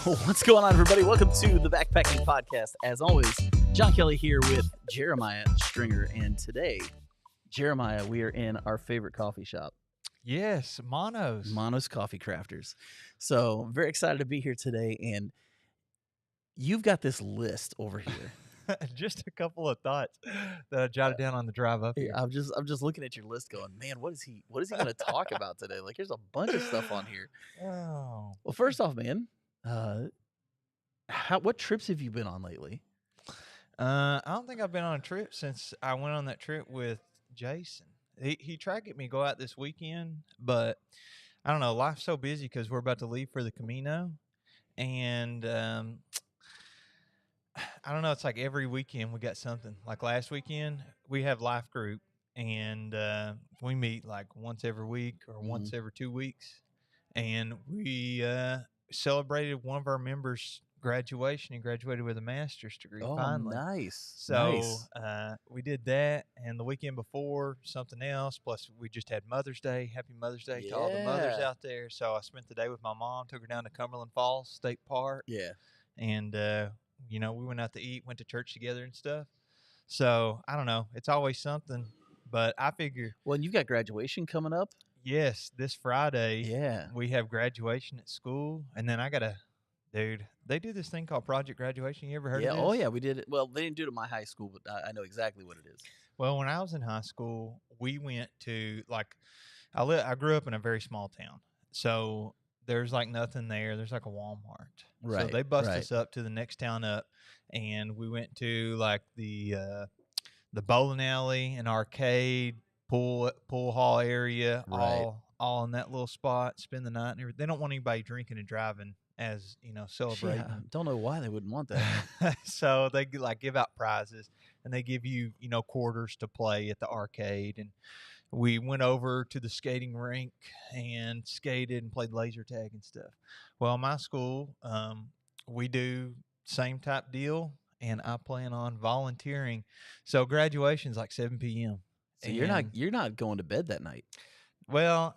What's going on, everybody? Welcome to the Backpacking Podcast. As always, John Kelly here with Jeremiah Stringer. And today, Jeremiah, we are in our favorite coffee shop, Yes, Monos. Mono's Coffee Crafters. So, I'm very excited to be here today. And you've got this list over here. Just a couple of thoughts that I jotted down on the drive up here. I'm just looking at your list, going, man, what is he going to talk about today? Like, there's a bunch of stuff on here. Oh. Well, first off, man, what trips have you been on lately? I don't think I've been on a trip since I went on that trip with Jason. He tried to get me to go out this weekend, but I don't know. Life's so busy because we're about to leave for the Camino, and I don't know. It's like every weekend we got something. Like last weekend, we have life group, and we meet like once every week or once every 2 weeks, and we celebrated one of our members' graduation. He graduated with a master's degree. Finally. Nice. So nice. We did that, and the weekend before something else. Plus, we just had Mother's Day. Happy Mother's Day to all the mothers out there. So I spent the day with my mom. Took her down to Cumberland Falls State Park. Yeah. And we went out to eat, went to church together and stuff. So I don't know. It's always something. But I figure. Well, and you've got graduation coming up. Yes, this Friday. Yeah. We have graduation at school, and then I gotta. Dude, they do this thing called Project Graduation. You ever heard of this? Oh, yeah, we did it. Well, they didn't do it at my high school, but I know exactly what it is. Well, when I was in high school, we went to, I grew up in a very small town. So there's, nothing there. There's, a Walmart. Right. So they bust us up to the next town up, and we went to, the bowling alley and arcade, pool hall area, Right. all in that little spot, spend the night and everything. They don't want anybody drinking and driving as celebrating. Yeah, don't know why they wouldn't want that. So they give out prizes, and they give you quarters to play at the arcade. And we went over to the skating rink and skated and played laser tag and stuff. Well, my school, we do same type deal, and I plan on volunteering. So graduation's like 7 p.m. So you're not going to bed that night. Well,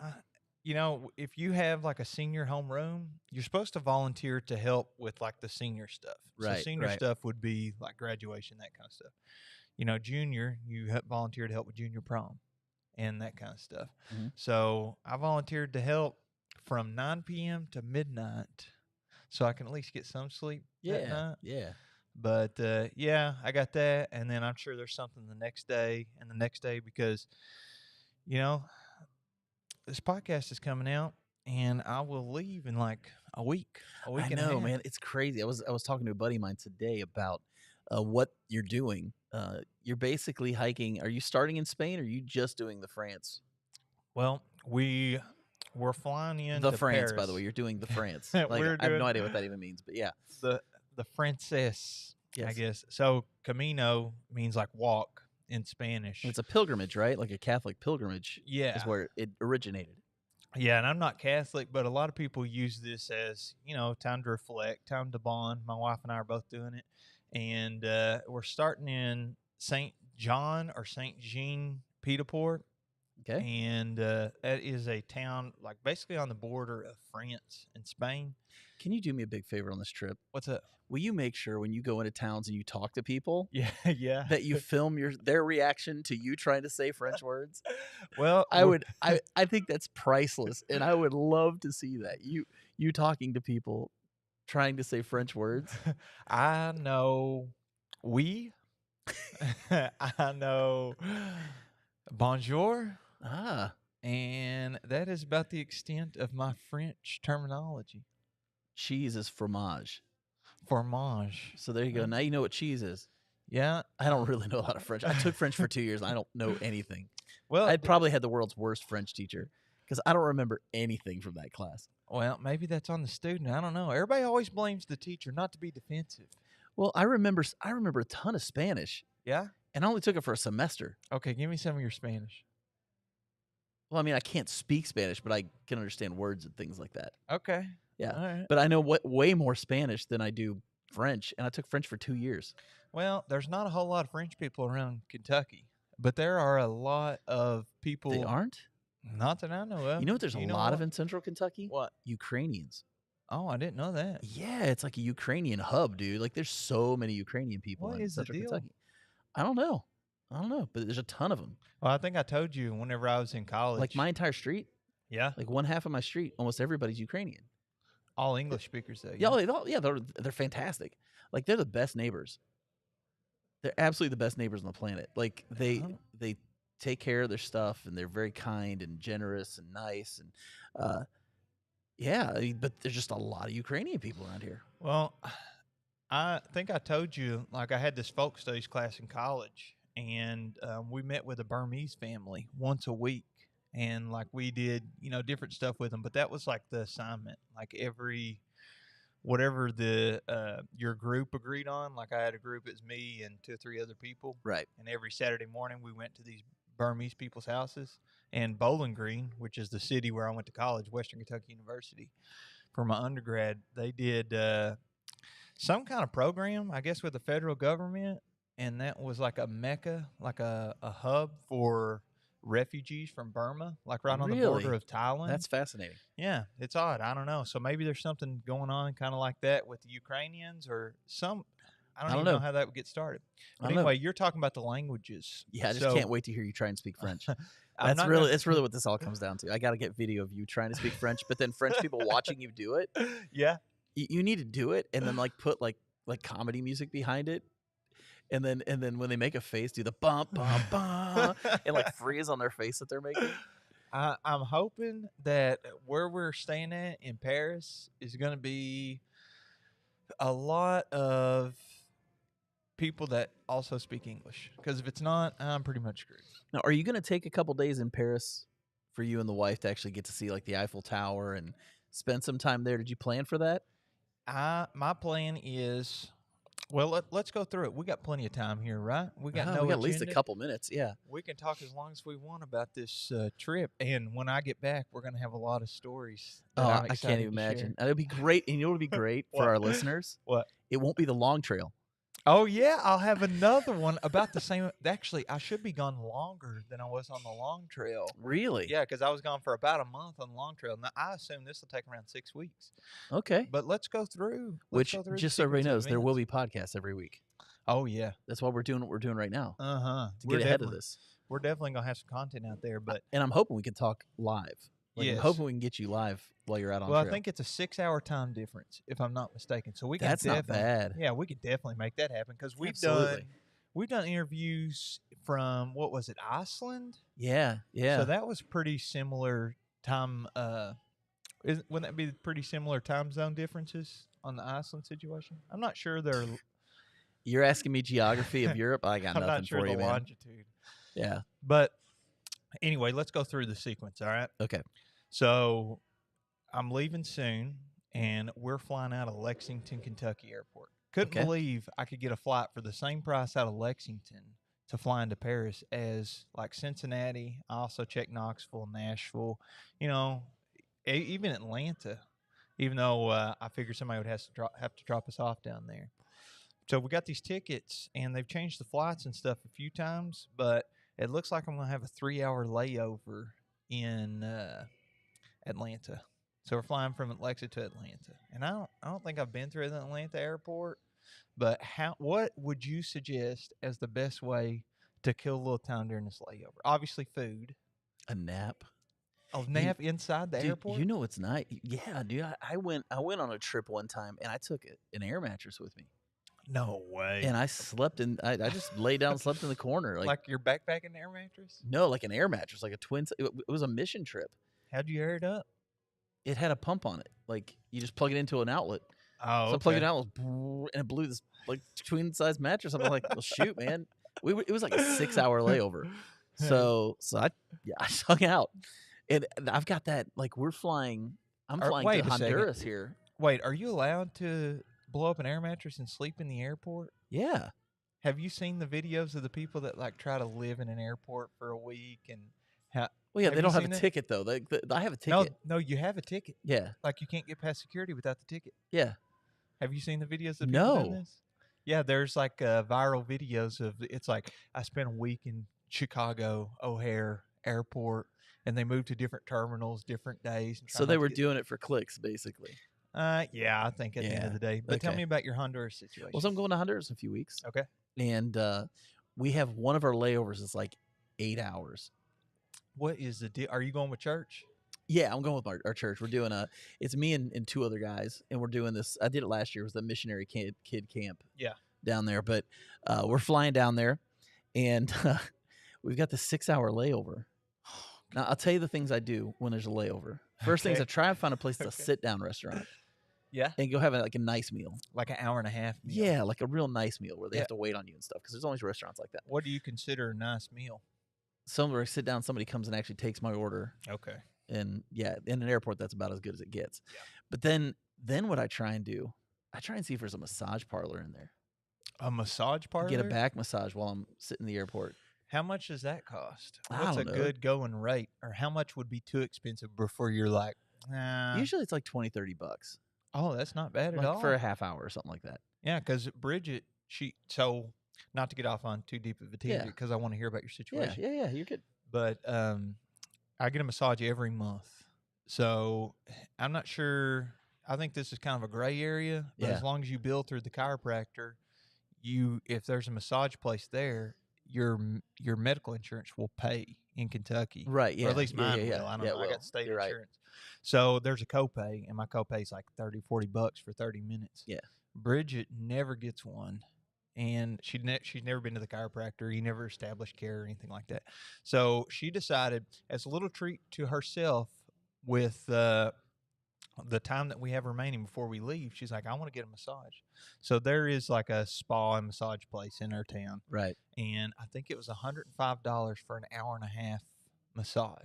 if you have a senior homeroom, you're supposed to volunteer to help with the senior stuff. Right. So senior stuff would be graduation, that kind of stuff. Junior, you volunteer to help with junior prom and that kind of stuff. Mm-hmm. So I volunteered to help from 9 p.m. to midnight, so I can at least get some sleep that night. Yeah. But I got that, and then I'm sure there's something the next day and the next day because, this podcast is coming out, and I will leave in a week. A week. I know, man. It's crazy. I was talking to a buddy of mine today about what you're doing. You're basically hiking. Are you starting in Spain, or are you just doing the France? Well, we're flying in the to France, Paris. By the way. You're doing the France. I have no idea what that even means, but yeah, the Frances, yes. I guess. So Camino means walk in Spanish. And it's a pilgrimage, right? Like a Catholic pilgrimage. Yeah, is where it originated. Yeah, and I'm not Catholic, but a lot of people use this as, time to reflect, time to bond. My wife and I are both doing it. And we're starting in St. John or St. Jean Pied-de-Port. Okay. And that is a town basically on the border of France and Spain. Can you do me a big favor on this trip? What's up? Will you make sure when you go into towns and you talk to people, yeah, that you film their reaction to you trying to say French words? Well, I think that's priceless, and I would love to see that. You talking to people trying to say French words. I know oui. I know bonjour. And that is about the extent of my French terminology. Cheese is fromage. Fromage. So there you go. Now you know what cheese is. Yeah. I don't really know a lot of French. I took French for 2 years. And I don't know anything. Well, I probably had the world's worst French teacher because I don't remember anything from that class. Well, maybe that's on the student. I don't know. Everybody always blames the teacher, not to be defensive. Well, I remember a ton of Spanish. Yeah? And I only took it for a semester. Okay, give me some of your Spanish. Well, I mean, I can't speak Spanish, but I can understand words and things like that. Okay. Yeah. All right. But I know way more Spanish than I do French, and I took French for 2 years. Well, there's not a whole lot of French people around Kentucky, but there are a lot of people. They aren't? Not that I know of. You know what there's a lot of in central Kentucky? What? Ukrainians. Oh, I didn't know that. Yeah, it's like a Ukrainian hub, dude. Like, there's so many Ukrainian people What in is the Central deal? Kentucky. I don't know. But there's a ton of them. Well, I think I told you whenever I was in college. Like my entire street, Yeah. like one half of my street, almost everybody's Ukrainian. All English speakers, though. Yeah, they're fantastic. Like, they're the best neighbors. They're absolutely the best neighbors on the planet. Like, they take care of their stuff, and they're very kind and generous and nice. And yeah, I mean, but there's just a lot of Ukrainian people around here. Well, I think I told you, like, I had this folk studies class in college, and we met with a Burmese family once a week. And, like, we did, different stuff with them. But that was, like, the assignment. Like, whatever your group agreed on. Like, I had a group, it's me and 2 or 3 other people. Right. And every Saturday morning, we went to these Burmese people's houses. And Bowling Green, which is the city where I went to college, Western Kentucky University, for my undergrad, they did some kind of program, I guess, with the federal government. And that was like a mecca, like a hub for refugees from Burma, like right on the border of Thailand. That's fascinating. Yeah, it's odd. I don't know. So maybe there's something going on kind of like that with the Ukrainians or some. I don't even know how that would get started. But anyway, you're talking about the languages. Yeah, I just can't wait to hear you try and speak French. That's really what this all comes down to. I got to get video of you trying to speak French, but then French people watching you do it. Yeah. You need to do it and then like put like comedy music behind it. And then when they make a face, do the bump, bump, bump, and like freeze on their face that they're making. I'm hoping that where we're staying at in Paris is going to be a lot of people that also speak English. Because if it's not, I'm pretty much screwed. Now, are you going to take a couple days in Paris for you and the wife to actually get to see like the Eiffel Tower and spend some time there? Did you plan for that? My plan is, well, let's go through it. We got plenty of time here, right? We got at least a couple minutes. Yeah, we can talk as long as we want about this trip. And when I get back, we're gonna have a lot of stories. I can't even imagine. It'll be great, and it'll be great for our listeners. What? It won't be the long trail. Oh, yeah, I'll have another one about the same. Actually, I should be gone longer than I was on the long trail. Really? Yeah, because I was gone for about a month on the long trail. Now, I assume this will take around 6 weeks. Okay. But let's go through. Just so everybody knows, there will be podcasts every week. Oh, yeah. That's why we're doing what we're doing right now. To get ahead of this. We're definitely going to have some content out there. And I'm hoping we can talk live. Yes. I'm hoping we can get you live while you're out on trail. Well, I think it's a 6-hour time difference, if I'm not mistaken. So that's not bad. Yeah, we could definitely make that happen because we've done interviews from, what was it, Iceland? Yeah. So that was pretty similar time. Wouldn't that be pretty similar time zone differences on the Iceland situation? I'm not sure they're. You're asking me geography of Europe? I got nothing for you, man. Longitude. Yeah. But anyway, let's go through the sequence, all right? Okay. So I'm leaving soon, and we're flying out of Lexington, Kentucky airport. Couldn't believe I could get a flight for the same price out of Lexington to fly into Paris as like Cincinnati. I also checked Knoxville, Nashville, even Atlanta, even though I figured somebody would have to drop us off down there. So we got these tickets, and they've changed the flights and stuff a few times, but it looks like I'm going to have a 3-hour layover in Atlanta. So we're flying from Lexington to Atlanta. And I don't think I've been through the Atlanta airport, but what would you suggest as the best way to kill a little time during this layover? Obviously food. A nap. A nap inside the airport? You know it's nice. Yeah, dude. I went on a trip one time, and I took an air mattress with me. No way. And I slept I just lay down and slept in the corner. Like your backpacking air mattress? No, like an air mattress, like a twin. It was a mission trip. How'd you air it up? It had a pump on it. Like you just plug it into an outlet. Oh, so I plugged it out, and it blew this like twin size mattress. I'm like, well, shoot, man. It was like a 6-hour layover. So I hung out, and I've got that. Like I'm flying to Honduras here. Wait, are you allowed to blow up an air mattress and sleep in the airport? Yeah. Have you seen the videos of the people that like try to live in an airport for a week and Well, yeah, they don't have a ticket though. I have a ticket. No, you have a ticket. Yeah. Like you can't get past security without the ticket. Yeah. Have you seen the videos of people doing this? Yeah, there's like viral videos of it's like I spent a week in Chicago O'Hare Airport, and they moved to different terminals, different days. So they were doing it for clicks, basically. Yeah, I think at the end of the day. But tell Okay. me about your Honduras situation. Well, so I'm going to Honduras in a few weeks, Okay. and we have one of our layovers is like 8 hours. What is the deal? Are you going with church? Yeah, I'm going with our church. We're doing it's me and two other guys, and we're doing this. I did it last year. It was the missionary kid camp. Yeah. Down there, but we're flying down there, and we've got the 6-hour layover. Now, I'll tell you the things I do when there's a layover. First things, I try and find a place to sit down restaurant. Yeah. And go have like a nice meal. Like an hour and a half meal. Yeah, like a real nice meal where they have to wait on you and stuff, because there's always restaurants like that. What do you consider a nice meal? Somewhere I sit down, somebody comes and actually takes my order. Okay. And yeah, in an airport, that's about as good as it gets. Yeah. But then what I try and do, I try and see if there's a massage parlor in there. A massage parlor? Get a back massage while I'm sitting in the airport. How much does that cost? I What's a don't know. good going rate? Or how much would be too expensive before you're like, nah. Usually it's like $20-$30. Oh, that's not bad at all. For a half hour or something like that. Yeah, because Bridgette, so not to get off on too deep of a tangent, because I want to hear about your situation. Yeah, you're good. But I get a massage every month. So I'm not sure. I think this is kind of a gray area. But as long as you bill through the chiropractor, if there's a massage place there, your medical insurance will pay in Kentucky. Right, yeah. Or at least mine will. I don't know. I will. got state You're insurance. Right. So there's a copay, and my copay is like $30-$40 for 30 minutes. Yeah. Bridgette never gets one. And she's never been to the chiropractor. He never established care or anything like that. So she decided, as a little treat to herself, with the time that we have remaining before we leave, she's like, I want to get a massage. So there is like a spa and massage place in our town. Right. And I think it was $105 for an hour and a half massage.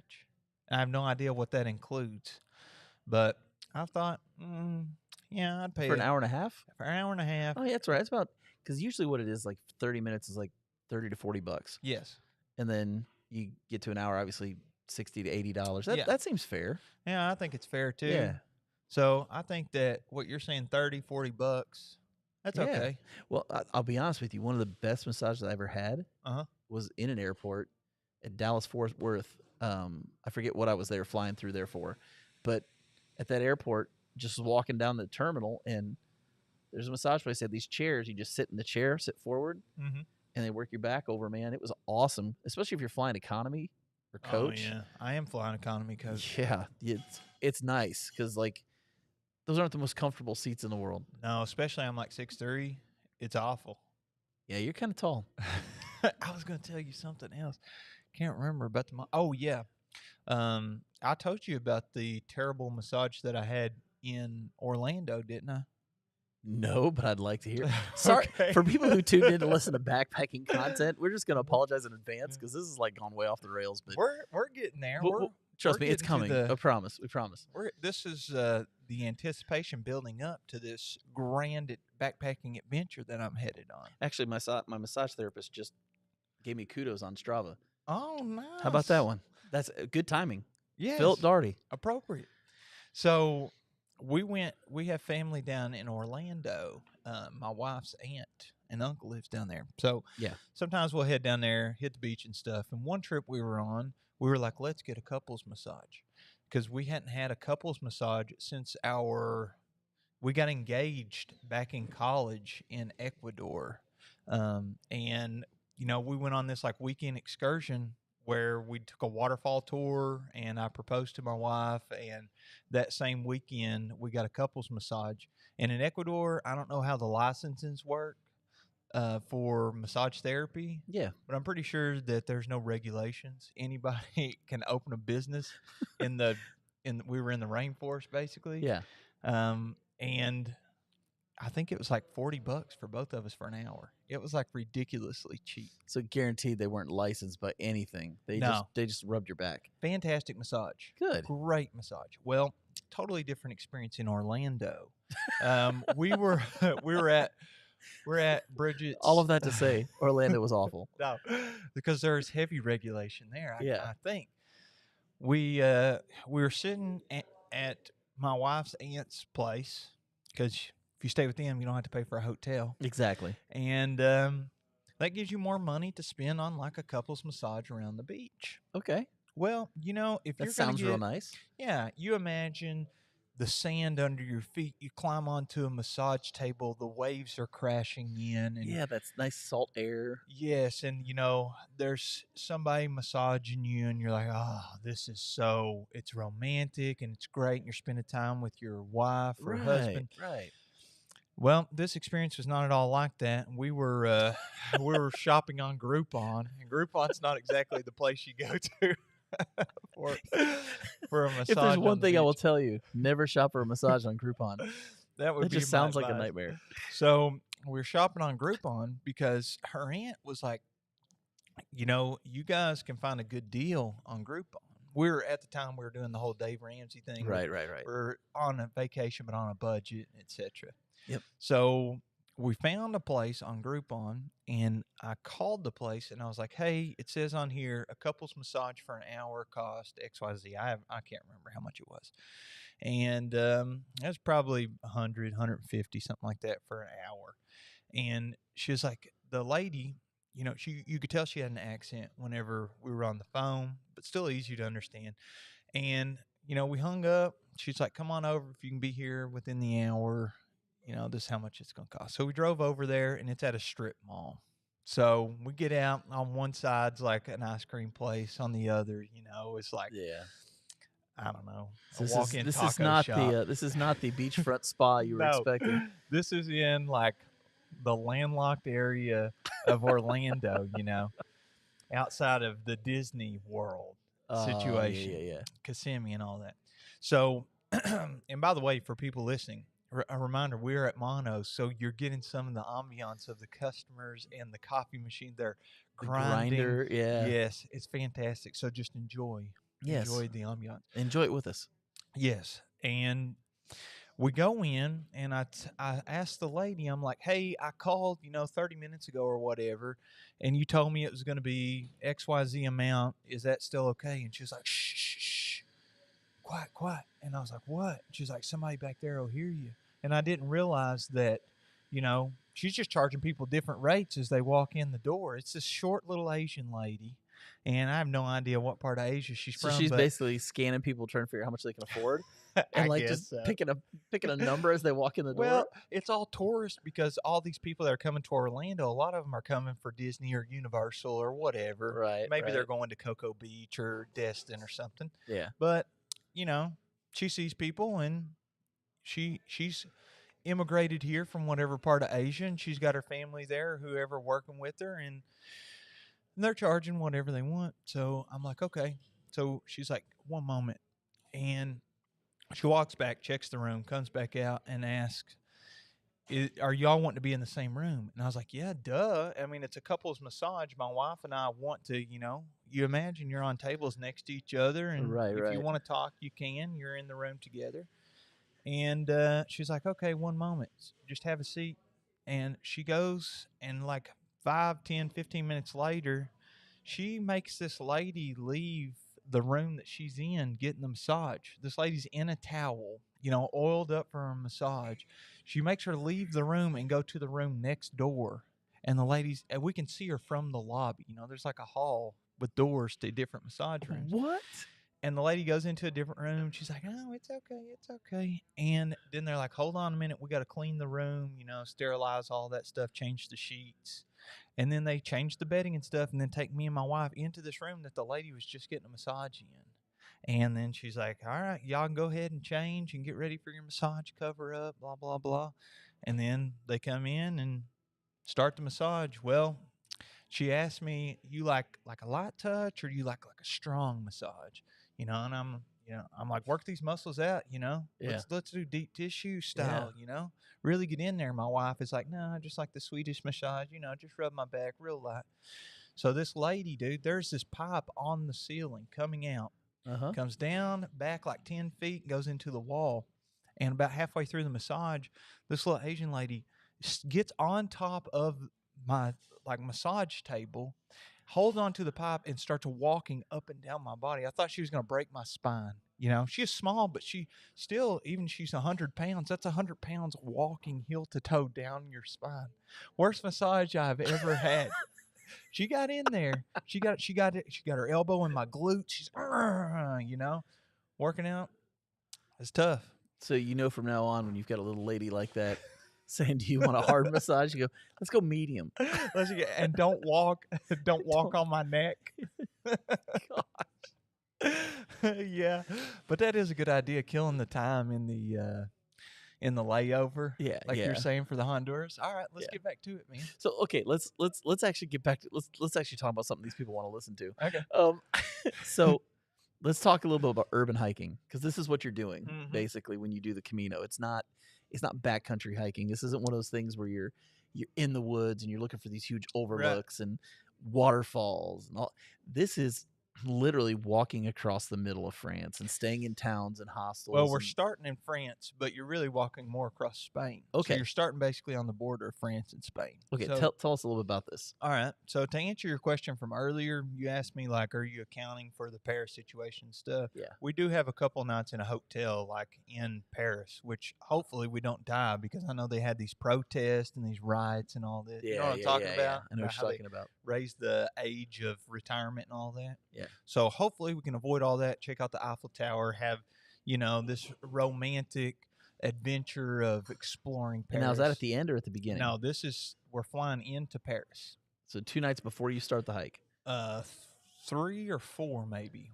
I have no idea what that includes. But I thought, yeah, I'd pay for an hour and a half. For an hour and a half. Oh, yeah, that's right. It's about, because usually what it is, like 30 minutes is like $30 to $40. Yes. And then you get to an hour, obviously $60 to $80. That seems fair. Yeah, I think it's fair too. Yeah. So I think that what you're saying, $30-$40, that's okay. Well, I'll be honest with you. One of the best massages I ever had was in an airport at Dallas-Fort Worth. I forget what I was there flying through there for, but at that airport, just walking down the terminal, and there's a massage place. They had these chairs. You just sit in the chair, sit forward, and they work your back over, man. It was awesome, especially if you're flying economy or coach. Oh, yeah. I am flying economy coach. Yeah, it's nice because, like, those aren't the most comfortable seats in the world. No, especially I'm like 6'3". It's awful. Yeah, you're kind of tall. I was going to tell you something else. Can't remember about the... Oh, yeah. I told you about the terrible massage that I had in Orlando, didn't I? No, but I'd like to hear. Sorry for people who tuned in to listen to backpacking content. We're just going to apologize in advance because this is like gone way off the rails. But we're getting there. Trust me, it's coming. I promise. We promise. This is the anticipation building up to this grand backpacking adventure that I'm headed on. Actually, my massage therapist just gave me kudos on Strava. Oh, nice. How about that one? That's good timing. Yes. Philip Daugherty. Appropriate. So we have family down in Orlando. My wife's aunt and uncle lives down there. So yeah, sometimes we'll head down there, hit the beach and stuff. And one trip we were on, we were like, let's get a couples massage, because we hadn't had a couples massage since we got engaged back in college in Ecuador. And, we went on this like weekend excursion where we took a waterfall tour, and I proposed to my wife, and that same weekend we got a couples massage. And in Ecuador, I don't know how the licenses work for massage therapy. Yeah. But I'm pretty sure that there's no regulations. Anybody can open a business we were in the rainforest basically. Yeah. And I think it was like $40 for both of us for an hour. It was like ridiculously cheap. So guaranteed they weren't licensed by anything. They just rubbed your back. Fantastic massage. Good. Great massage. Well, totally different experience in Orlando. We're at Bridgette's. All of that to say, Orlando was awful. No, because there's heavy regulation there. I think we were sitting at my wife's aunt's place, because if you stay with them, you don't have to pay for a hotel. Exactly. And that gives you more money to spend on like a couple's massage around the beach. Okay. Well, if that you're sounds real nice. Yeah, you imagine the sand under your feet. You climb onto a massage table. The waves are crashing in, and Yeah, that's nice salt air. yes, and there's somebody massaging you, and you're like, oh, it's romantic and it's great, and you're spending time with your wife or husband. Right. Well, this experience was not at all like that. We were we were shopping on Groupon, and Groupon's not exactly the place you go to for for a massage. If there's on one the thing I will beach. tell you, never shop for a massage on Groupon. That would That be just my sounds like a advice. nightmare. So we were shopping on Groupon because her aunt was like, you guys can find a good deal on Groupon. At the time we were doing the whole Dave Ramsey thing. Right. We're on a vacation, but on a budget, etc. Yep. So we found a place on Groupon, and I called the place, and I was like, "Hey, it says on here a couple's massage for an hour cost XYZ." I can't remember how much it was, and it was probably 100, 150, something like that for an hour. And she was like, the lady, you could tell she had an accent whenever we were on the phone, but still easy to understand. And we hung up. She's like, "Come on over if you can be here within the hour. This is how much it's going to cost." So we drove over there, and it's at a strip mall. So we get out. On one side's like an ice cream place. On the other, it's like, I don't know, This walk-in is taco not shop. this is not the beachfront spa you were No, expecting. this is in like the landlocked area of Orlando, outside of the Disney World situation, Yeah. Kissimmee and all that. So, and by the way, for people listening, a reminder, we're at Mono's, so you're getting some of the ambiance of the customers and the coffee machine. They're grinding. Grinder, yeah. Yes, it's fantastic. So just enjoy the ambiance. Enjoy it with us. Yes, and we go in, and I asked the lady, I'm like, "Hey, I called, 30 minutes ago or whatever, and you told me it was going to be XYZ amount. Is that still okay?" And she was like, "Shh, shh, shh, quiet." And I was like, "What?" She's like, "Somebody back there will hear you." And I didn't realize that, she's just charging people different rates as they walk in the door. It's this short little Asian lady, and I have no idea what part of Asia she's So from. she's basically scanning people, trying to figure out how much they can afford, and I like guess just so. picking a number as they walk in the door. Well, it's all tourists because all these people that are coming to Orlando, a lot of them are coming for Disney or Universal or whatever. Right. Maybe they're going to Cocoa Beach or Destin or something. Yeah. But, she sees people, and she's immigrated here from whatever part of Asia, and she's got her family there, whoever working with her, and they're charging whatever they want. So I'm like, okay. So she's like, "One moment." And she walks back, checks the room, comes back out, and asks, "Are y'all wanting to be in the same room?" And I was like, "Yeah, duh. I mean, it's a couple's massage. My wife and I want to, you imagine you're on tables next to each other, and if you want to talk, you can. You're in the room together." And she's like, "Okay, one moment. Just have a seat." And she goes, and like 5, 10, 15 minutes later, she makes this lady leave the room that she's in getting the massage. This lady's in a towel, oiled up for a massage. She makes her leave the room and go to the room next door. And and we can see her from the lobby. There's like a hall with doors to different massage rooms. What? And the lady goes into a different room. She's like, "Oh, it's okay. And then they're like, "Hold on a minute. We got to clean the room, sterilize all that stuff, change the sheets." And then they change the bedding and stuff, and then take me and my wife into this room that the lady was just getting a massage in. And then she's like, "All right, y'all can go ahead and change and get ready for your massage, cover up, blah, blah, blah." And then they come in and start the massage. Well, she asked me, "You like a light touch, or do you like a strong massage?" And I'm like, "Work these muscles out, Yeah. Let's do deep tissue style, really get in there." My wife is like, "No, I just like the Swedish massage, just rub my back real light." So this lady, dude, there's this pipe on the ceiling coming out, comes down back like 10 feet, goes into the wall. And about halfway through the massage, this little Asian lady gets on top of my massage table, holds onto the pipe, and starts walking up and down my body. I thought she was going to break my spine. She is small, but she still, even she's 100 pounds. That's 100 pounds walking heel to toe down your spine. Worst massage I've ever had. She got in there. She got her elbow in my glute. She's, working out. It's tough. So from now on, when you've got a little lady like that saying, "Do you want a hard massage?" You go, "Let's go medium." And don't walk Don't- on my neck. God. Yeah, but that is a good idea, killing the time in the layover. Yeah, Like yeah. you're saying for the Honduras. All right, let's Yeah. get back to it, man. So okay, let's actually get back to let's actually talk about something these people want to listen to. Okay. So let's talk a little bit about urban hiking, because this is what you're doing Mhm. basically when you do the Camino. It's not backcountry hiking. This isn't one of those things where you're in the woods and you're looking for these huge overlooks and waterfalls and all. This is literally walking across the middle of France and staying in towns and hostels. Well, we're starting in France, but you're really walking more across Spain. Okay. So you're starting basically on the border of France and Spain. Okay, So, tell us a little bit about this. all right. So to answer your question from earlier, you asked me, like, are you accounting for the Paris situation stuff? Yeah. We do have a couple nights in a hotel, like in Paris, which hopefully we don't die, because I know they had these protests and these riots and all this. Yeah, you know what I'm talking about? Yeah. I know what how you're they talking about. raise the age of retirement and all that. Yeah. So hopefully we can avoid all that, check out the Eiffel Tower, have, this romantic adventure of exploring Paris. And now, is that at the end or at the beginning? No, we're flying into Paris. So 2 nights before you start the hike. 3 or 4 maybe.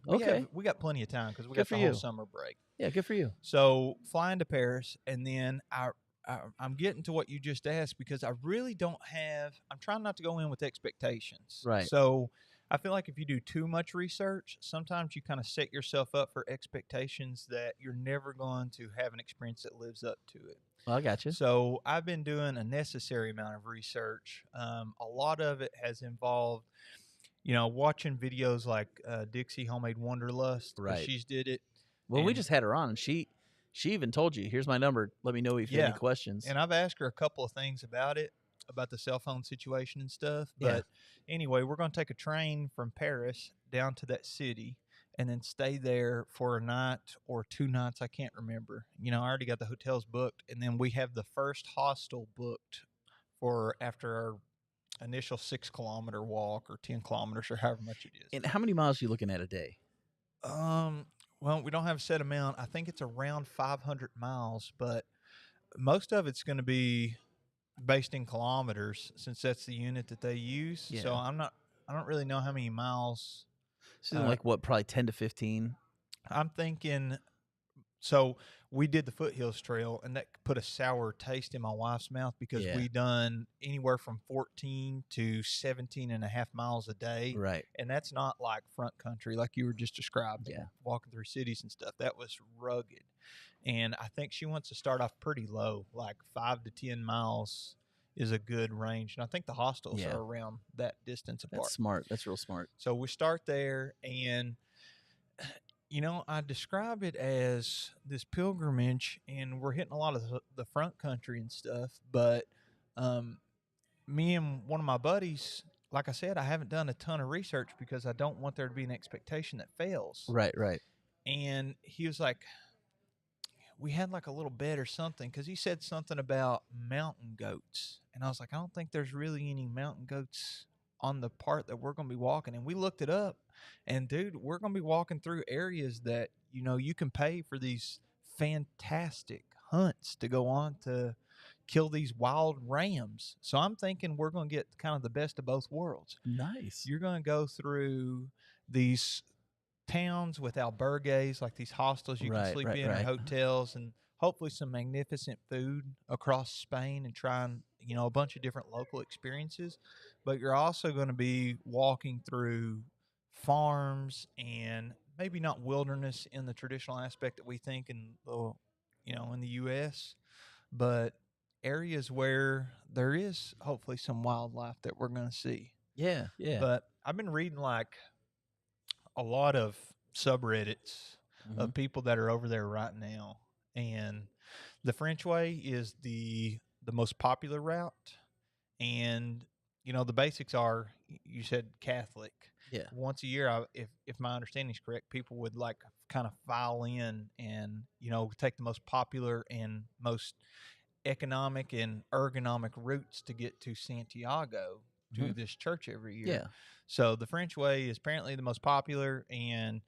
We got plenty of time because we Good got for the whole you. summer break. Yeah, good for you. So flying to Paris, and then I'm getting to what you just asked, because I really don't have. I'm trying not to go in with expectations. Right. So I feel like if you do too much research, sometimes you kind of set yourself up for expectations that you're never going to have an experience that lives up to it. Well, I got you. So I've been doing a necessary amount of research. A lot of it has involved, watching videos like Dixie Homemade Wanderlust. Right. She's did it. Well, we just had her on, and she even told you, "Here's my number. Let me know if you have any questions." And I've asked her a couple of things about it, about the cell phone situation and stuff. Yeah. But anyway, we're going to take a train from Paris down to that city and then stay there for a night or 2 nights. I can't remember. I already got the hotels booked. And then we have the first hostel booked for after our initial 6-kilometer walk, or 10 kilometers, or however much it is. And how many miles are you looking at a day? Well, we don't have a set amount. I think it's around 500 miles, but most of it's going to be based in kilometers, since that's the unit that they use. Yeah. So I don't really know how many miles. So like what, probably 10 to 15? I'm thinking, so we did the Foothills Trail, and that put a sour taste in my wife's mouth, because we done anywhere from 14 to 17 and a half miles a day. Right. And that's not like front country like you were just describing, walking through cities and stuff. That was rugged. And I think she wants to start off pretty low, like 5 to 10 miles is a good range. And I think the hostels are around that distance apart. That's smart. That's real smart. So we start there, and I describe it as this pilgrimage, and we're hitting a lot of the front country and stuff. But me and one of my buddies, like I said, I haven't done a ton of research because I don't want there to be an expectation that fails. Right. And he was like, we had like a little bet or something, because he said something about mountain goats. And I was like, I don't think there's really any mountain goats on the part that we're going to be walking. And we looked it up, and dude, we're going to be walking through areas that, you can pay for these fantastic hunts to go on to kill these wild rams. So I'm thinking we're going to get kind of the best of both worlds. Nice. You're going to go through these towns with albergues, like these hostels you can sleep in, or hotels, and hopefully some magnificent food across Spain, and trying, a bunch of different local experiences. But you're also going to be walking through farms, and maybe not wilderness in the traditional aspect that we think in the, in the U.S., but areas where there is hopefully some wildlife that we're going to see. Yeah. But I've been reading like a lot of subreddits of people that are over there right now, and the French way is the most popular route. And the basics are, you said Catholic. Yeah. Once a year, if my understanding is correct, people would like kind of file in and take the most popular and most economic and ergonomic routes to get to Santiago, to this church every year. Yeah. So the French way is apparently the most popular, and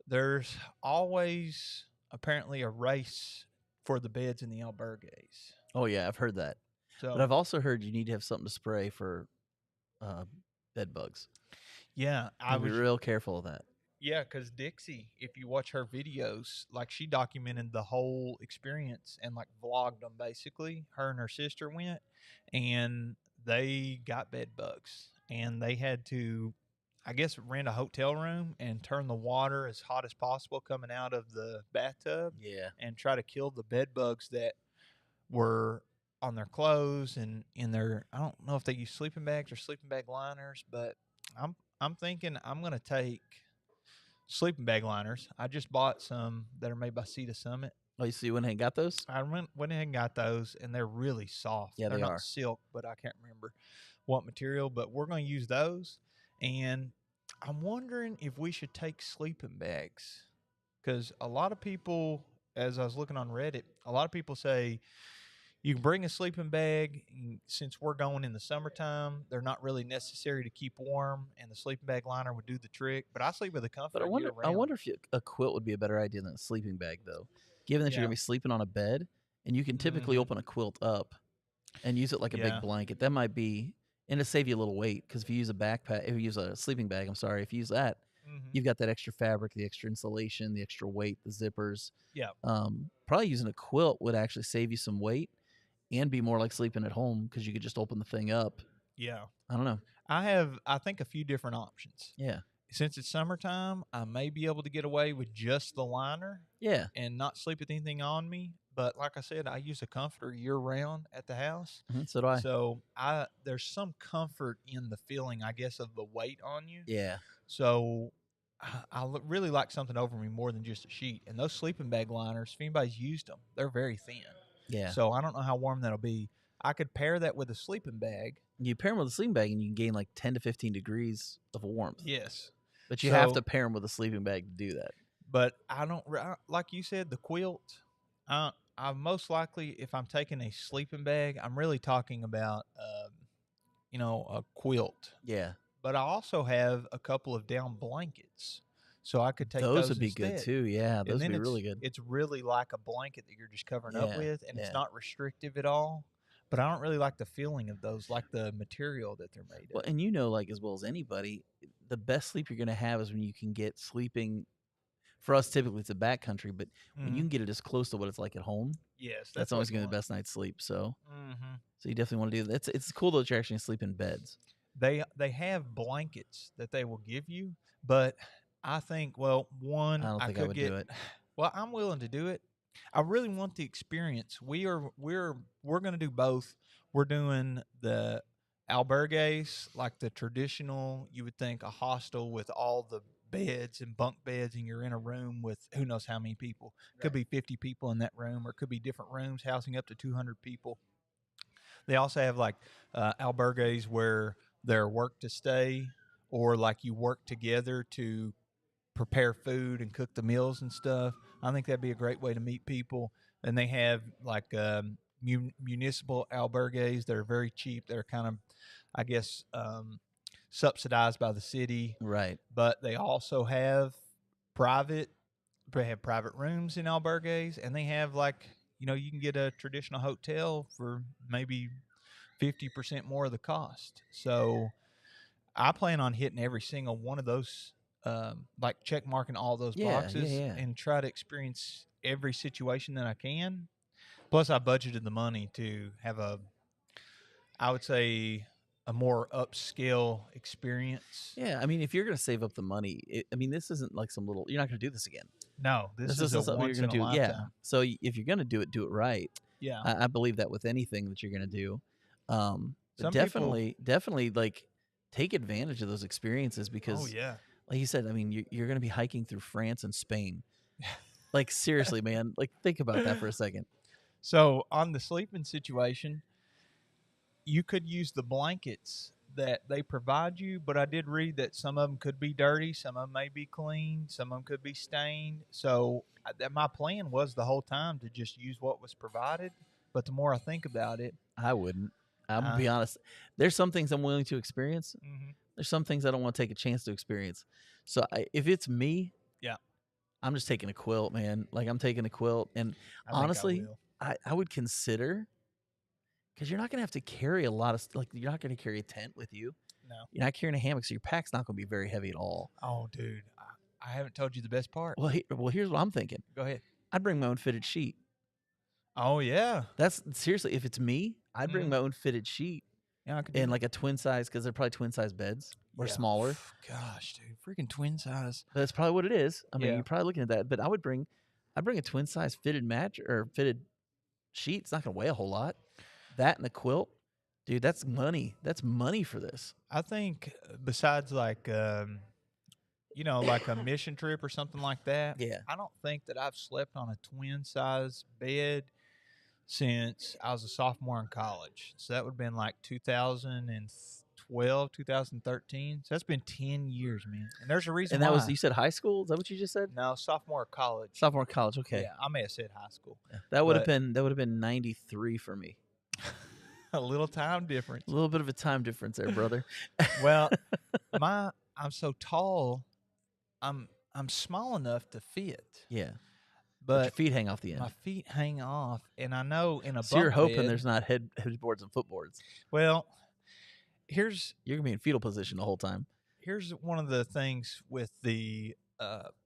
there's always apparently a race for the beds in the albergues. Oh yeah, I've heard that. So But I've also heard you need to have something to spray for bed bugs. yeah, You be real careful of that. Yeah, because Dixie, if you watch her videos, like she documented the whole experience and like vlogged them basically. Her and her sister went and they got bed bugs and they had to, I guess, rent a hotel room and turn the water as hot as possible coming out of the bathtub Yeah. and try to kill the bed bugs that were on their clothes and in their, I don't know if they use sleeping bags or sleeping bag liners, but I'm thinking I'm gonna take sleeping bag liners. I just bought some that are made by Cedar Summit. Oh, you went ahead and got those? I went ahead and got those, and they're really soft. Yeah, they're they not are. silk, but I can't remember what material. But we're going to use those, and I'm wondering if we should take sleeping bags because a lot of people, as I was looking on Reddit, a lot of people say you can bring a sleeping bag. Since we're going in the summertime, they're not really necessary to keep warm, and the sleeping bag liner would do the trick. But I sleep with a comforter But year round. I wonder if a quilt would be a better idea than a sleeping bag, though, given that you're gonna be sleeping on a bed, and you can typically open a quilt up and use it like a big blanket. That might be, and it save you a little weight because if you use a backpack, if you use a sleeping bag, if you use that, you've got that extra fabric, the extra insulation, the extra weight, the zippers. Yeah. Probably using a quilt would actually save you some weight and be more like sleeping at home because you could just open the thing up. Yeah. I don't know. I have, I think, a few different options. Yeah. Since it's summertime, I may be able to get away with just the liner. Yeah. And not sleep with anything on me. But like I said, I use a comforter year round at the house. So do I. So there's some comfort in the feeling, I guess, of the weight on you. Yeah. So I really like something over me more than just a sheet. And those sleeping bag liners, if anybody's used them, they're very thin. Yeah. So I don't know how warm that'll be. I could pair that with a sleeping bag. You pair them with a sleeping bag and you can gain like 10 to 15 degrees of warmth. Yes. But you have to pair them with a sleeping bag to do that. But I don't, like you said, the quilt, I most likely, if I'm taking a sleeping bag, I'm really talking about, a quilt. Yeah. But I also have a couple of down blankets. So I could take those would be instead. Good too. Yeah, those would be really good. It's really like a blanket that you're just covering up with, and it's not restrictive at all. But I don't really like the feeling of those, like the material that they're made of. Well, and you know, like as well as anybody, the best sleep you're going to have is when you can get sleeping. For us, typically it's a backcountry, but when you can get it as close to what it's like at home, yes, that's always going to be the best night's sleep. So, so you definitely want to do that. It's cool that you're actually sleep in beds. They have blankets that they will give you, but I think, well, one, I don't think I would do it. Well, I'm willing to do it. I really want the experience. We're going to do both. We're doing the albergues, like the traditional, you would think a hostel with all the beds and bunk beds, and you're in a room with who knows how many people. Could be 50 people in that room, or it could be different rooms housing up to 200 people. They also have like albergues where they're work to stay, or like you work together to prepare food and cook the meals and stuff. I think that'd be a great way to meet people. And they have like municipal albergues that are very cheap. They're kind of, I guess, subsidized by the city. Right. But they also have private rooms in albergues, and they have like, you can get a traditional hotel for maybe 50% more of the cost. So I plan on hitting every single one of those, like check marking all those boxes and try to experience every situation that I can. Plus I budgeted the money to have I would say a more upscale experience. Yeah. I mean, if you're going to save up the money, this isn't like some little, you're not going to do this again. No, this is something you're going to do. Yeah. So if you're going to do it right. Yeah. I believe that with anything that you're going to do. Definitely like take advantage of those experiences because like you said, you're going to be hiking through France and Spain. Like seriously, man, like think about that for a second. So on the sleeping situation, you could use the blankets that they provide you, but I did read that some of them could be dirty, some of them may be clean, some of them could be stained. So my plan was the whole time to just use what was provided. But the more I think about it, I wouldn't. I'm gonna be honest. There's some things I'm willing to experience. There's some things I don't want to take a chance to experience. So if it's me, I'm just taking a quilt, man. Like I'm taking a quilt, and I think I honestly, will. I would consider, because you're not gonna have to carry a lot of like you're not gonna carry a tent with you. No. You're not carrying a hammock, so your pack's not gonna be very heavy at all. Oh, dude, I haven't told you the best part. Well, here's what I'm thinking. Go ahead. I'd bring my own fitted sheet. Oh yeah. That's seriously, if it's me, I'd bring Mhm. my own fitted sheet Yeah, I could do and that. like a twin size, because they're probably twin size beds or Yeah. smaller. Gosh, dude, freaking twin size. But that's probably what it is. I mean, Yeah. you're probably looking at that. But I'd bring a twin size fitted match or fitted sheet. It's not gonna weigh a whole lot. That and a quilt, dude. That's money. That's money for this. I think besides like like a mission trip or something like that. Yeah. I don't think that I've slept on a twin size bed since I was a sophomore in college. So that would have been like 2012, 2013. So that's been 10 years, man. And there's a reason And that why. was, you said high school? Is that what you just said? No, sophomore college. Sophomore college. Okay. Yeah, I may have said high school. Yeah. That would have been 93 for me. A little time difference. A little bit of a time difference there, brother. Well, I'm so tall. I'm small enough to fit, Yeah. But your but feet hang off the end. my feet hang off, and I know in a So you're bunk hoping bed- there's not headboards and footboards. Well, here's You're gonna be in fetal position the whole time. one of the things with the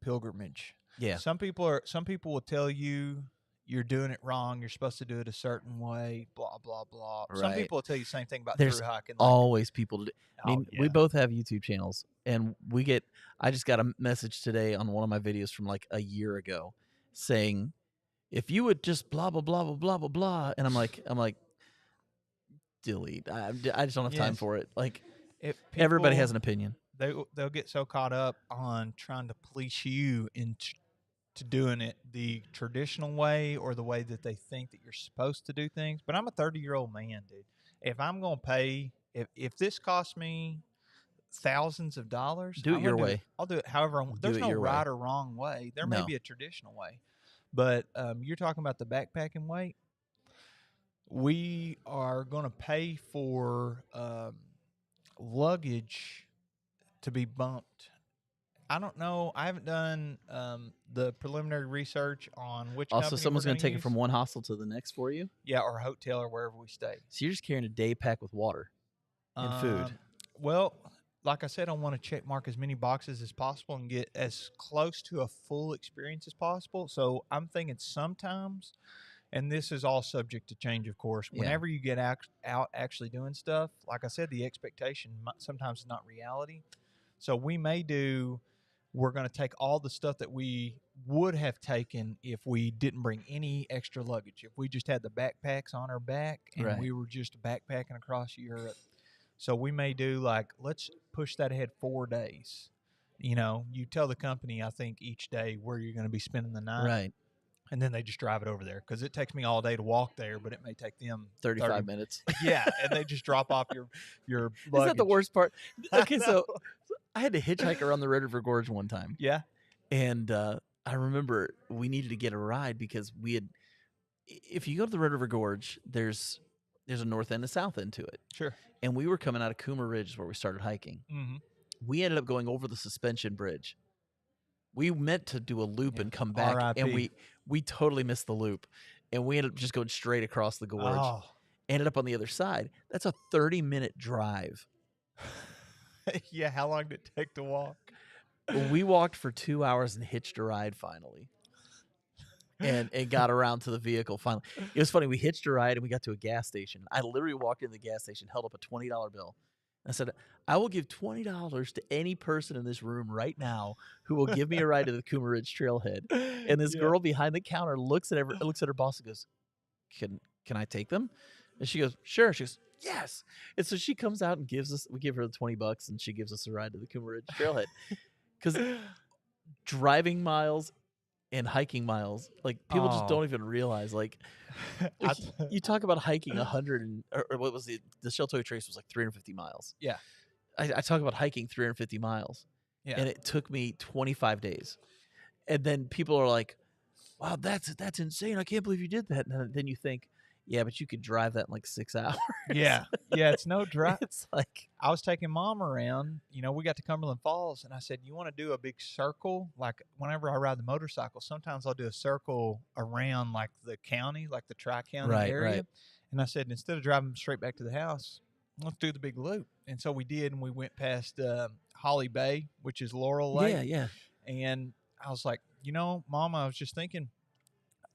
pilgrimage. Yeah. Some people will tell you you're doing it wrong. You're supposed to do it a certain way. Blah blah blah. Some Right. people will tell you the same thing about There's through hiking. Always people. I mean, we yeah. both have YouTube channels, and I just got a message today on one of my videos from like a year ago, saying, if you would just blah blah blah blah blah blah blah, and I'm like, delete. I just don't have time Yes. for it. Like People- everybody has an opinion. They'll get so caught up on trying to police you into doing it the traditional way or the way that they think that you're supposed to do things. But I'm a 30-year-old man, dude. If I'm going to pay, if this costs me thousands of dollars, Do it I'm your gonna way. I'll do it however I want. There's it no your way. right or wrong way. There may No. be a traditional way. But you're talking about the backpacking weight. We are going to pay for luggage to be bumped. I don't know. I haven't done the preliminary research on which. Also, company someone's we're gonna take use. it from one hostel to the next for you. Yeah, or hotel or wherever we stay. So you're just carrying a day pack with water and food. Well, like I said, I want to check mark as many boxes as possible and get as close to a full experience as possible. So I'm thinking sometimes, and this is all subject to change, of course. Yeah. Whenever you get out actually doing stuff, like I said, the expectation sometimes is not reality. So we may do. We're going to take all the stuff that we would have taken if we didn't bring any extra luggage. If we just had the backpacks on our back and Right. we were just backpacking across Europe. So we may do like, let's push that ahead 4 days. You know, you tell the company, I think, each day where you're going to be spending the night. Right. And then they just drive it over there because it takes me all day to walk there, but it may take them 35 minutes. Yeah, and they just drop off your luggage. Is that the worst part? Okay, so No. I had to hitchhike around the Red River Gorge one time. Yeah. And I remember we needed to get a ride because we had. If you go to the Red River Gorge, there's a north end and a south end to it. Sure. And we were coming out of Coomer Ridge where we started hiking. Mm-hmm. We ended up going over the suspension bridge. We meant to do a loop Yeah. and come back, and RIP. we totally missed the loop, and we ended up just going straight across the gorge. Oh. Ended up on the other side. That's a 30-minute drive. Yeah, how long did it take to walk? We walked for 2 hours and hitched a ride finally. And got around to the vehicle finally. It was funny. We hitched a ride and we got to a gas station. I literally walked in the gas station, held up a $20 bill. I said, I will give $20 to any person in this room right now who will give me a ride to the Coomer Ridge Trailhead. And this Yeah. girl behind the counter looks at her boss and goes, Can I take them? And she goes, sure. She goes, yes. And so she comes out and we give her the $20 and she gives us a ride to the Coomer Ridge Trailhead. Because driving miles and hiking miles, like people just don't even realize, like you talk about hiking 100 or what was the Sheltoy Trace was like 350 miles. Yeah. I talk about hiking 350 miles. Yeah. And it took me 25 days. And then people are like, wow, that's insane. I can't believe you did that. And then you think, Yeah, but you could drive that in like 6 hours. Yeah, it's no drive. It's like, I was taking Mom around. We got to Cumberland Falls, and I said, "You want to do a big circle? Like whenever I ride the motorcycle, sometimes I'll do a circle around like the county, like the tri-county Right, area." right. And I said, instead of driving straight back to the house, let's do the big loop. And so we did, and we went past Holly Bay, which is Laurel Lake. Yeah, yeah. And I was like, Mom, I was just thinking,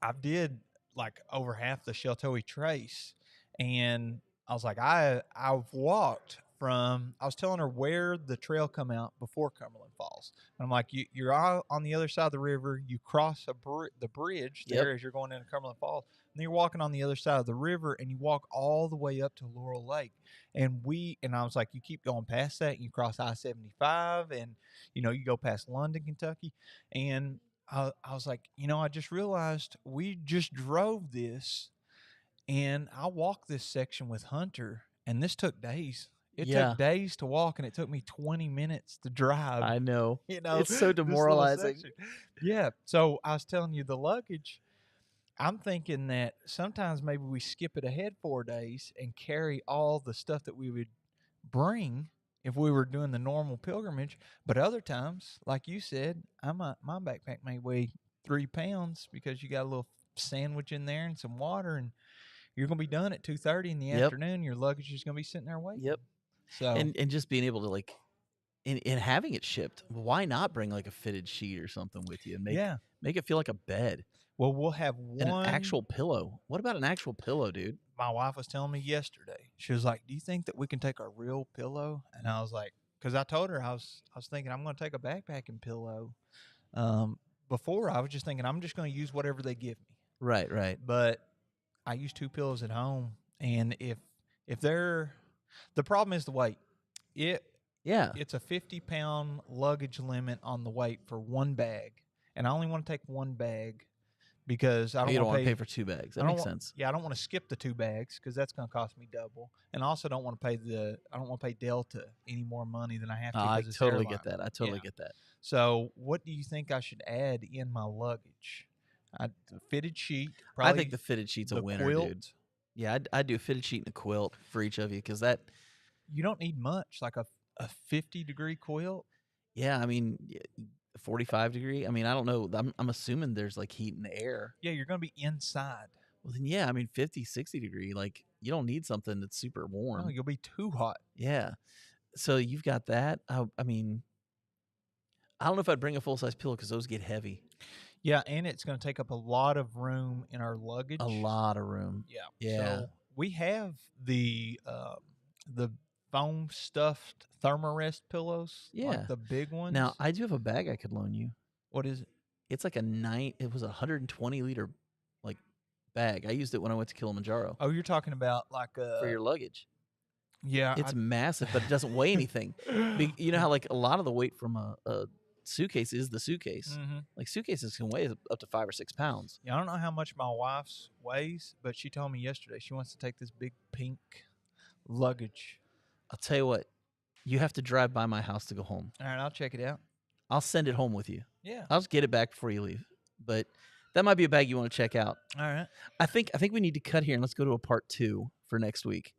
I did like over half the Sheltoe Trace, and I was like, I've walked from. I was telling her where the trail come out before Cumberland Falls. And I'm like, you're out on the other side of the river. You cross the bridge there as you're going into Cumberland Falls, and then you're walking on the other side of the river, and you walk all the way up to Laurel Lake. And I was like, you keep going past that, and you cross I-75, and you go past London, Kentucky, and I was like, I just realized we just drove this, and I walked this section with Hunter, and this took days. It took days to walk, and it took me 20 minutes to drive. I know. It's so demoralizing. Yeah. So I was telling you the luggage. I'm thinking that sometimes maybe we skip it ahead 4 days and carry all the stuff that we would bring if we were doing the normal pilgrimage. But other times, like you said, my backpack may weigh 3 pounds because you got a little sandwich in there and some water, and you're going to be done at 2:30 in the afternoon. Your luggage is going to be sitting there waiting. Yep. So and just being able to like, in having it shipped, why not bring like a fitted sheet or something with you and make it feel like a bed? Well, we'll have one. And an actual pillow. What about an actual pillow, dude? My wife was telling me yesterday. She was like, "Do you think that we can take a real pillow?" And I was like, because I told her I was thinking I'm going to take a backpacking pillow. Before I was just thinking I'm just going to use whatever they give me. Right, right. But I use 2 pillows at home, and if they're the problem is the weight. It's a 50-pound luggage limit on the weight for one bag, and I only want to take one bag. Because I don't want to pay for 2 bags. That makes sense. Yeah, I don't want to skip the 2 bags because that's going to cost me double. And I also don't want to pay I don't want to pay Delta any more money than I have to. I totally get that. I totally get that. So, what do you think I should add in my luggage? The fitted sheet. I think the fitted sheet's a winner, quilt. dude. Yeah, I'd do a fitted sheet and a quilt for each of you because that. You don't need much, like a 50-degree quilt. Yeah, I mean. 45 degree. I mean, I don't know. I'm assuming there's like heat in the air. Yeah, you're going to be inside. Well, then, yeah, I mean, 50, 60 degree. Like, you don't need something that's super warm. No, you'll be too hot. Yeah. So you've got that. I mean, I don't know if I'd bring a full-size pillow because those get heavy. Yeah, and it's going to take up a lot of room in our luggage. A lot of room. Yeah. Yeah. So we have the foam stuffed Thermarest pillows. Yeah. Like the big ones. Now, I do have a bag I could loan you. What is it? It's like it was a 120-liter like bag. I used it when I went to Kilimanjaro. Oh, you're talking about like for your luggage. Yeah. It's massive, but it doesn't weigh anything. You know how like a lot of the weight from a suitcase is the suitcase. Mm-hmm. Like suitcases can weigh up to 5 or 6 pounds. Yeah, I don't know how much my wife's weighs, but she told me yesterday she wants to take this big pink luggage. I'll tell you what, you have to drive by my house to go home. All right, I'll check it out. I'll send it home with you. Yeah. I'll just get it back before you leave. But that might be a bag you want to check out. All right. I think we need to cut here and let's go to a part 2 for next week.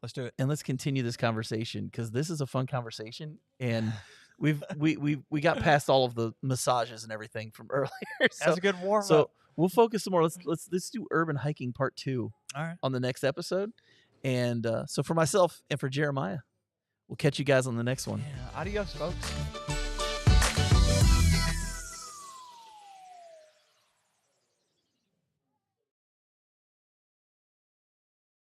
Let's do it. And let's continue this conversation because this is a fun conversation and we got past all of the massages and everything from earlier. That's a good warm up. So we'll focus some more. Let's do urban hiking part 2 on the next episode. And so for myself and for Jeremiah, we'll catch you guys on the next one. Yeah. Adios, folks.